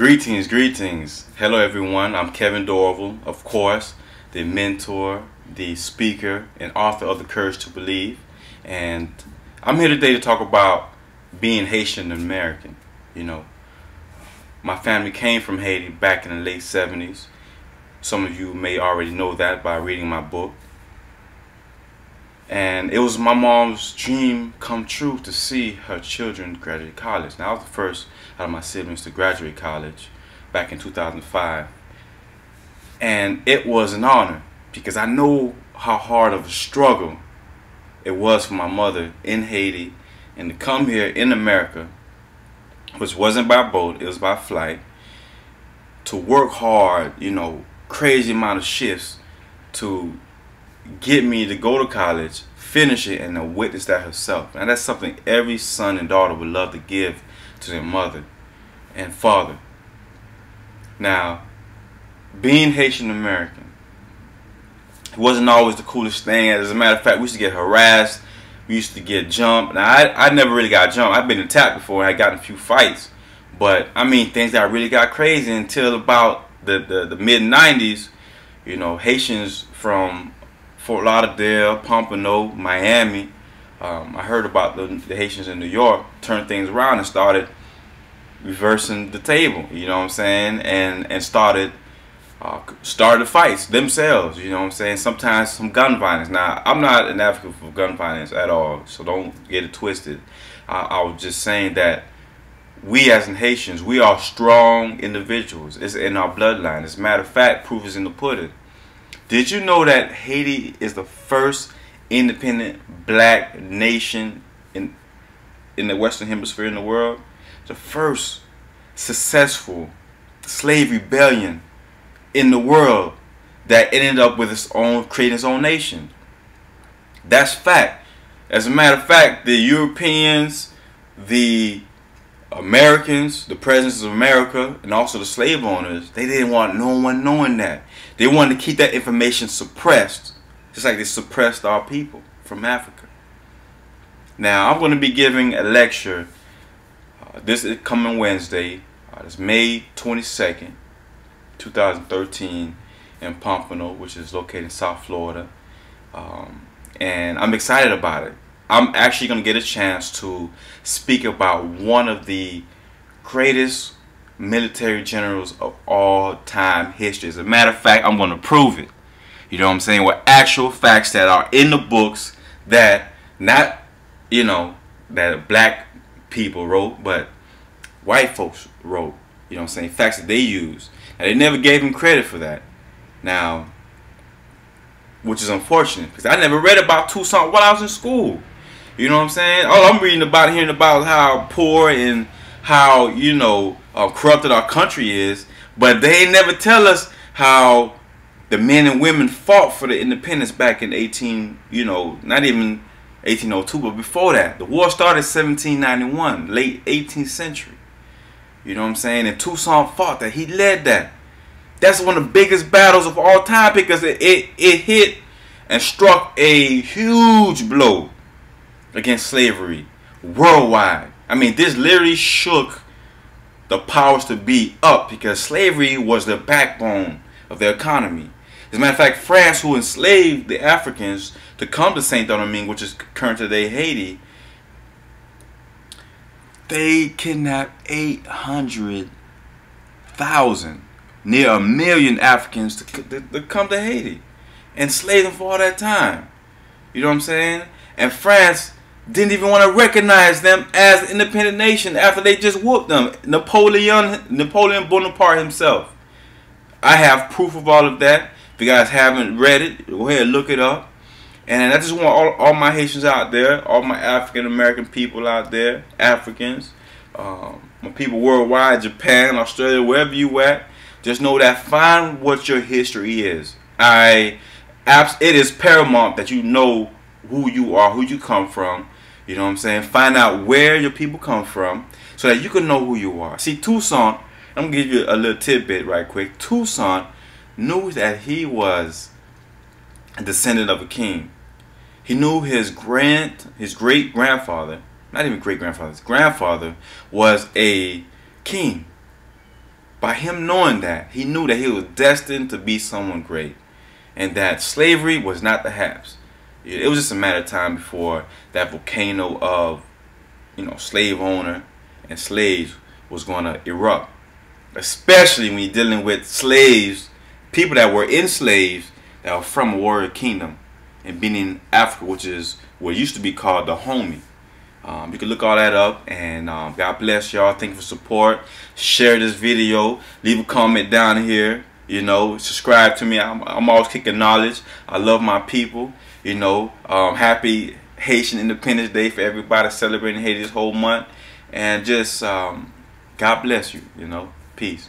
Greetings, greetings. Hello everyone, I'm Kevin Dorival, of course, the mentor, the speaker, and author of The Courage to Believe. And I'm here today to talk about being Haitian American. You know, my family came from Haiti back in the late 70s. Some of you may already know that by reading my book. And it was my mom's dream come true to see her children graduate college. Now, I was the first out of my siblings to graduate college back in 2005. And it was an honor because I know how hard of a struggle it was for my mother in Haiti and to come here in America, which wasn't by boat, it was by flight, to work hard, you know, crazy amount of shifts to get me to go to college, finish it, and to witness that herself. And that's something every son and daughter would love to give to their mother and father. Now, being Haitian American, it wasn't always the coolest thing. As a matter of fact, we used to get harassed, we used to get jumped. Now, I never really got jumped. I've been attacked before and I got in a few fights. But, I mean, things got really got crazy until about the mid-90s. You know, Haitians from Fort Lauderdale, Pompano, Miami. I heard about the Haitians in New York turned things around and started reversing the table, you know what I'm saying, and started fights themselves, you know what I'm saying, sometimes some gun violence. Now, I'm not an advocate for gun violence at all, so don't get it twisted. I was just saying that we as in Haitians, we are strong individuals. It's in our bloodline. As a matter of fact, proof is in the pudding. Did you know that Haiti is the first independent black nation in the Western Hemisphere in the world? The first successful slave rebellion in the world that ended up with its own, creating its own nation. That's fact. As a matter of fact, the Europeans, the Americans, the presidents of America, and also the slave owners, they didn't want no one knowing that. They wanted to keep that information suppressed, just like they suppressed our people from Africa. Now, I'm going to be giving a lecture this is coming Wednesday. It's May 22nd, 2013, in Pompano, which is located in South Florida. And I'm excited about it. I'm actually going to get a chance to speak about one of the greatest military generals of all time history. As a matter of fact, I'm going to prove it. You know what I'm saying? With actual facts that are in the books that not, you know, that black people wrote, but white folks wrote. You know what I'm saying? Facts that they use. And they never gave him credit for that. Now, which is unfortunate, because I never read about Toussaint while I was in school. You know what I'm saying? All I'm reading about, hearing about how poor and how, you know, corrupted our country is. But they ain't never tell us how the men and women fought for the independence back in you know, not even 1802, but before that. The war started in 1791, late 18th century. You know what I'm saying? And Toussaint fought that. He led that. That's one of the biggest battles of all time because it hit and struck a huge blow against slavery worldwide. I mean, this literally shook the powers to be up because slavery was the backbone of their economy. As a matter of fact, France, who enslaved the Africans to come to Saint Domingue, which is current today Haiti, they kidnapped 800,000, near 1 million Africans to come to Haiti, enslaved them for all that time. You know what I'm saying? And France didn't even want to recognize them as an independent nation after they just whooped them. Napoleon Bonaparte himself. I have proof of all of that. If you guys haven't read it, go ahead and look it up. And I just want all my Haitians out there, all my African American people out there, Africans, my people worldwide, Japan, Australia, wherever you at, just know that find what your history is. It is paramount that you know who you are, who you come from. You know what I'm saying? Find out where your people come from so that you can know who you are. See, Toussaint, I'm going to give you a little tidbit right quick. Toussaint knew that he was a descendant of a king. He knew his great-grandfather, not even great-grandfather, his grandfather was a king. by him knowing that, he knew that he was destined to be someone great, and that slavery was not the haps. It was just a matter of time before that volcano of, slave owner and slaves was going to erupt. Especially when you're dealing with slaves, people that were enslaved, that were from a warrior kingdom and being in Africa, which is what used to be called the homie. You can look all that up, and God bless y'all. Thank you for support. Share this video. Leave a comment down here. Subscribe to me. I'm always kicking knowledge. I love my people. Happy Haitian Independence Day for everybody celebrating Haiti this whole month. And just God bless you. Peace.